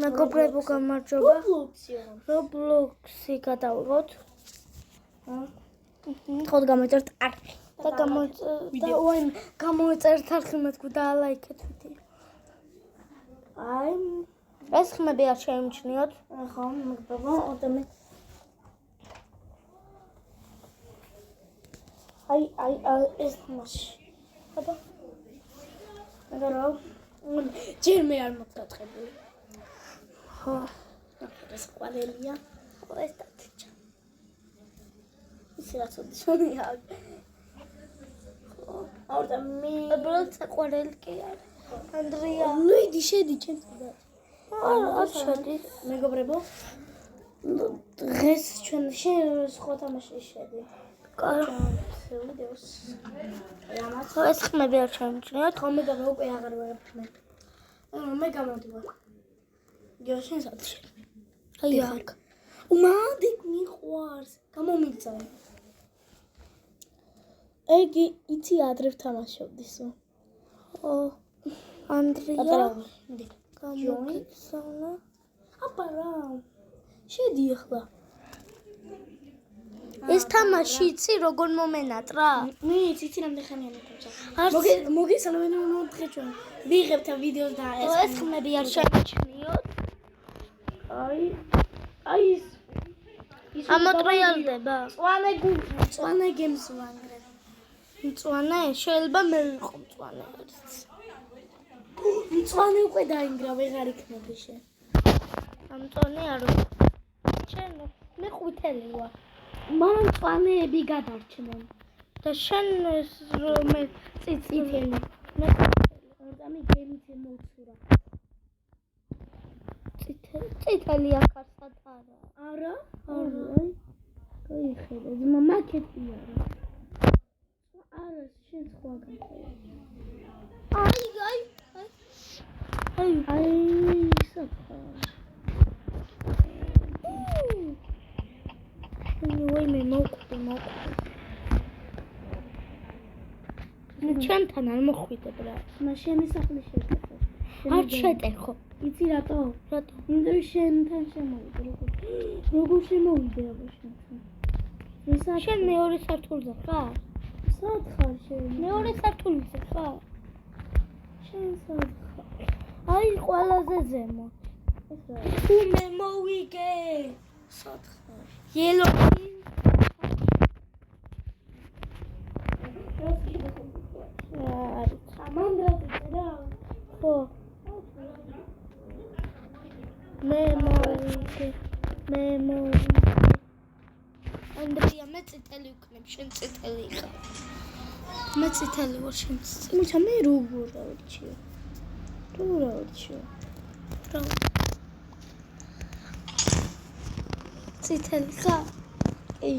მეგობრებო, გამარჯობა. Roblox-ი გადავიღოთ. ხოდ გამოიწერთ არხი. და გამოიწერთ არხი, მეთქვა და ლაიქეთ ვიდეო. ეს ხმები არ შეიმჩნიოთ. ხო, მეგობრებო, ოდემე. აი, ეს ხმაში. აბა. მეგობრებო, ჯერ მე არ მოგდაწყებული. ხო. ეს ყვაველია. ხო, ეს დათჭა. ისე რაც ოდიშონია. ხო, ოდემე. უბრალოდ საყვარელი კი არის. ანდრია. ნუ იდი შედი ჩემს კიდევ. არ შედის. მეგობრებო, დღეს ჩვენ სხვა თამაში შედი. ვიდეოს. ხო, ეს ხმები არ შეიმჩნიოთ. ხო, მეგობრებო, უკვე აღარ ვარ ხმები. მე გამოდივარ. გეოშენ საათში. აი აქ. უმადი მიყვარს. გამომიგზავნე. ეგი იცი ადრე ვთამაშობდისო. ხო. ანდრია. ატარავდი. გამოგიცავნა. აბა რა. შედი ახლა. ეს თამაში იცი როგორ მომენატრა? მე იცი რამდენი ხანია მეთამაშა. არც მოგესალმები დღე ჩვენ ვიღებთ ვიდეოს და ეს ხმები არ შეიმჩნიოთ. აი ის ამოტრიალდება. წვანე გემს ვანგრებ. მწვანე? შეიძლება მე ვიყო მწვანე. მწვანე უკვე დაინგრა, ვეღარ იქნები შენ. ამწვანე არ ვიყო. შენ მე ყვითელი ვარ. მაგრამ მწვანეები გადარჩნენ. და შენ მე წიწითელი. მე ამი გემით მოვცურა. წითელი აქ არსად არა. არა? არა. გაიხედე, მაკეტი არა. არა, შენ სხვა გაიხარე. აი, საფა. ვაიმე მოკვდი. ჩვენთან არ მოხვიდებ რა. შენი სახლი შეგეხო. არ შეტეხო. იცი რატო? რატო? იმიტომ შენთან შემოვიდე. როგორ შემოვიდე აბა შენთან? შენ მეორე სართულზე ხარ? სად ხარ შენ? მეორე სართულზე ხარ? შენ სად ხარ? აი ყველაზე ზემო. თუ მე მოვიგე. სად ხარ? ელოი. მანდრატი ხო. მე მოვიგე. ანდრია, მე წითელი ვქნებ, შენ წითელი ხარ. მე წითელი ვარ, შენ წითელი. მუჩა მე როგორ დავირჩიო? წითელი ხარ? კი.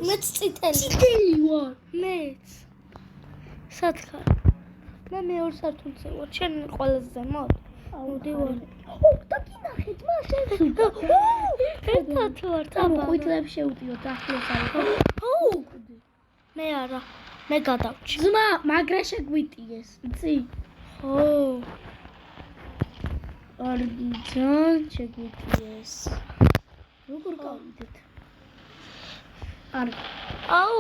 მე წითელი ვარ. მეც. სად ხარ? მე მეორე სართულზე ვარ, შენ ყველაზე ზემოთ. მოდივარ. და კი ნახე, ძმა შევსუდა. ერთად ვარ, აბა. ყვითლებს შევდიოთ ახლოს არის. მე არა. მე გადავჭი. ძმა, მაგრა შეგვიტიეს, იცი? ხო. ძალიან შეგვიტიეს. როგორ გავიდეთ? არ. აუ.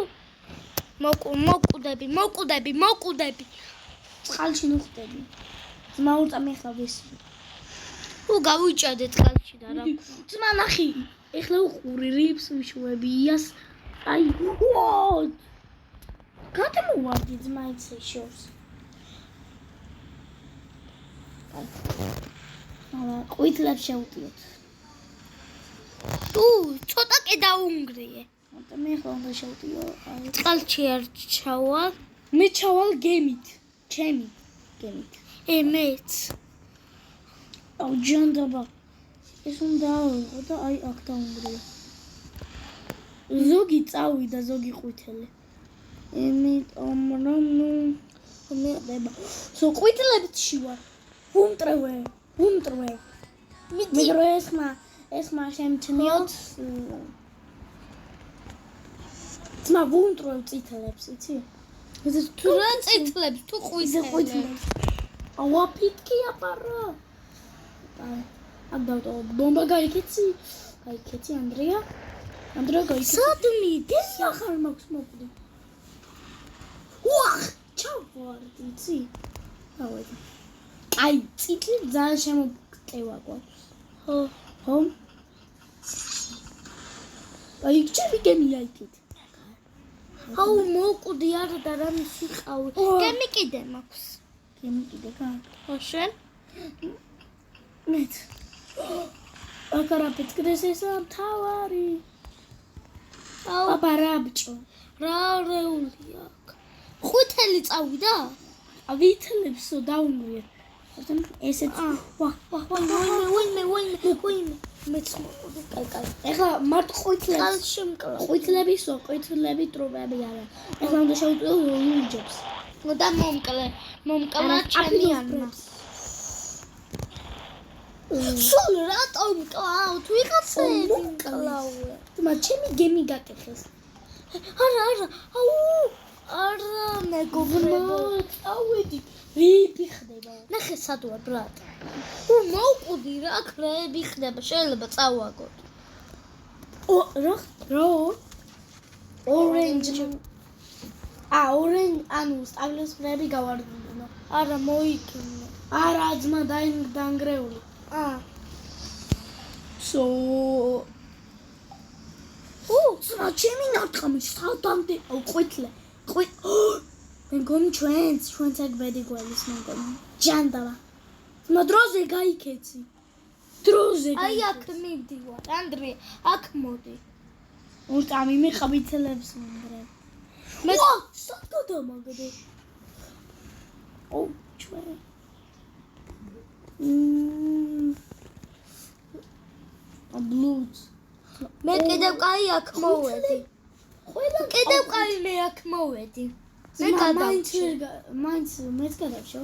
მოკუდები. წყალში ნუხტები. ძმა უწამი ახლა ვესი. გავიჭადე წყალში და რა. ძმა ნახი. ეხლა უყური რიფს ვიშვები იას. აი, ვოთ. გადმოვარდი ძმა იცი შორს. აა, ყვითლებს შევდიოთ. ცოტა კი დაუნგრიე. მე ხო უნდა შევდიო. წყალში არ ჩავალ. მე ჩავალ გემით. ჩემი გემით. მეც. აუ ჯანდაბა. ეს უნდა ავიღო და აი აქ დაუნგრიე. ზოგი წავიდა, ზოგი ყვითელი. იმიტომ რომ მე სო ყვითლებში ვარ. ვუმტრევე. მიგრო ესმა შემჩნიოთ. ძმა ვუმტრევ წითლებს, იცი? თუ რა წითლებს, თუ ყვითლებს. აუ აფიტკი აპარა. დავტო ბომბა გაიქეცი ანდრია გაიქეცი სადმი ახალ მაქვს მოკვდი უახ ჩავარდი იცი ავედი აი წითლი ძალიან შემოგტევა გვაქვს ხო აი ჩემი გემია იქით აუ მოკვდი არა და რამის იყავი გემი კიდე მაქვს გემი კიდე ხო შენ მეც აკარა პეტრეს ესა თავარი აბა რა ბჭო რა რეული აქ ხუთელი წავიდა ავითლებსო დაუნგრია ესეც ვინმე მეც მოკვდი კალკალ ეხლა მარტო ყვითლებს კალში მკლა ყვითლები ტრუბები არა ეხლა უნდა შევიტყვიო ლუჯებს და მომკლა ჩემიანმა სულ რატომ მკლავთ ვიღაცები მკლავე თმა ჩემი გემი გაკეთეს არა მეგობრებო წავედი რიები ხდება ნახე სად ვარ ბრატ მოუკვდი რა ქრები ხდება შეიძლება წავაგოთ ორენჯი ანუ სტაბილოს ფრები გავარდნო არა მოიკინე არა ძმა დაანგრეული სო ძმა ჩემი ნათხამი სადამდე ყვითლე მე გონი ჩვენც აქ ბედი გველის მე გონი ჯანდავა ძმა დროზე გაიქეცი აი აქ მიდივარ ანდრია აქ მოდი ურტამი მე ყვითლებს მინდრე მე სად გადამაგდე ჩვენ ბლუზ მე კიდევ კაი აქ მოვედი კიდევ კაი მე აქ მოვედი მე მაინც მეც გადავშო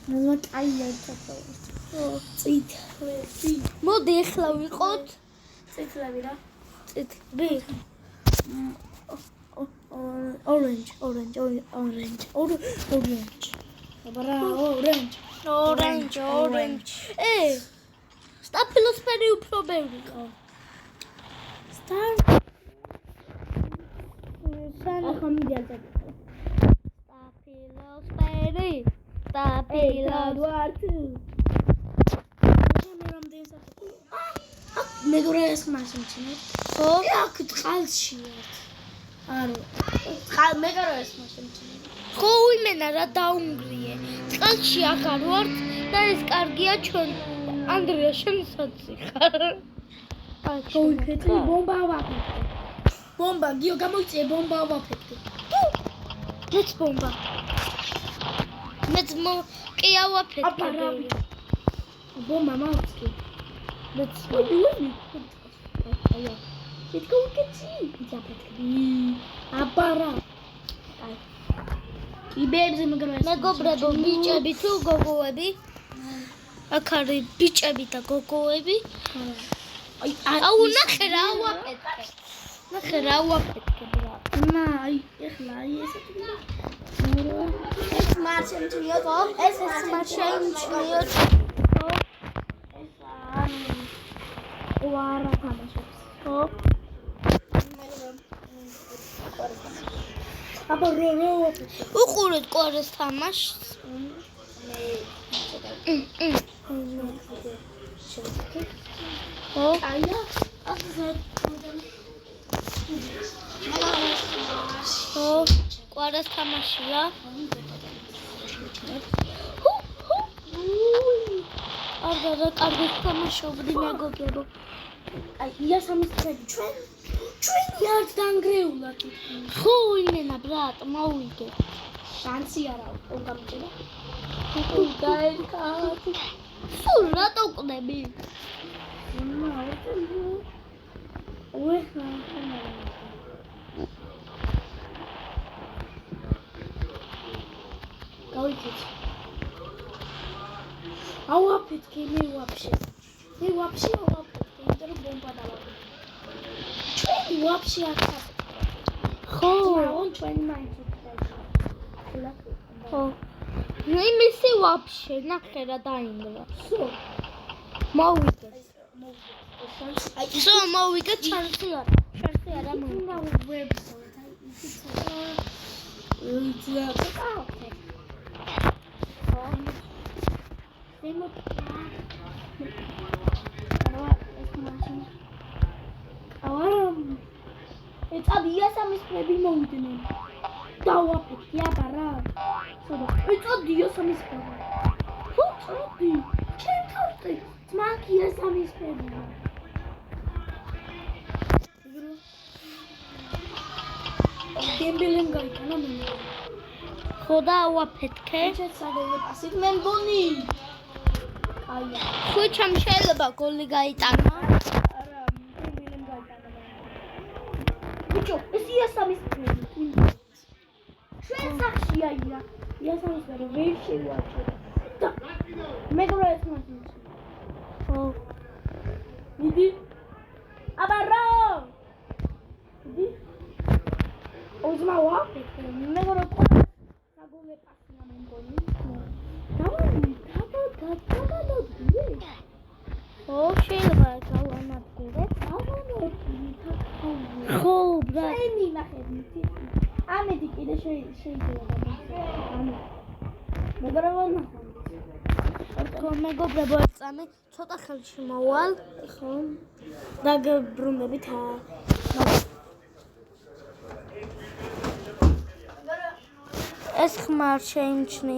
მე კაი ერთად წითლები მოდი ახლა ვიყოთ წითლები რა წითლები orange სტაფილოს ფერი უფრო ბევრი ყო ახლა მიდიალ სტაფილოს ფერი ვარ თუ მე გორეს მაშინჩინე ხო აქ წყალში არა მე გორეს მაშინჩინე ხო იმენა რა დაუნგრიე წყალში აღარ ვარ და ეს კარგია ჩვენ ანდრია შენსაც ხარ გოიფეთი ბომბა ვაფეთქე ბომბა გიო გამოიწე ბომბა ვაფეთქე მეც ბომბა მეც კი ავაფეთქე ბომბა მოვწკი მეც აი იტკო კეცი ვაფეთქე აბარა აი იბებზე მეგობრებო ბიჭები თუ გოგოები აქ არის ბიჭები და გოგოები აუ ნახე რა ვაფეთქე ბრატ მა აი ეხლა აი ესეთი ეს მარშემჩნიოთ ეს მარშემჩნიოთ ვარა თამაშობს ხო აბა რო უყურეთ კვარეს თამაშს ხო აია ხო კვარეს თამაში რა არა კარგი თამაშობდი მეგობრებო აი იასამის წები ჩვენი არ დაანგრეულად ხო იმენა ბრატ მოვიგე შანსი არა გამჭირდა გაერკათ სულ რატო ყდები უეხლა გავიქეთ ავაფეთქე მე ვაფშე ავაფეთქე იმიტომ რომ ბომბა დავაფეთქე ჩვენი ვაფშე არ ხო ჩვენი მაინც ხო იმისი ვაფშე ნახე რა დაინგრა. მოვიგეთ. სო მოვიგეთ შანსი არა. შანსი არა მოვიგეთ. ეწადია სამისფრები მოვიდნენ. დავაფეთქი აბარა. ეწადია სამისფრები. ხო, წადი. ჩემ თავზე. ძმაკია სამისფრები. გემბელენ გაიქანა მე. ხო და ავაფეთქე. შეცადე პასით მე მგონი. აია. ხუჩამ შეიძლება გოლი გაიტანა. არა, გემბელენ გაიქანა. ბიჭო, ეს იასამისფრები. ჩვენ სახში აია. იასამისფრები ვერ შევაჭრე. და მეგობრებო ერთმანეთს. ხო. მიდი. აბარო. მიდი. ოზმავა. მეგობრებო საგოლე პასია მე მგონი. ხო შეიძლება გავანადგურებ. ხო ბრატ. ენი ნახეთ. ამედი კიდე შეიძლება. ანუ მეგობრებო ხო მეგობრებო წამი ცოტა ხელში მოვალ. ხო დაგბრუნდებით ეს ხმარ შეიმჩნია.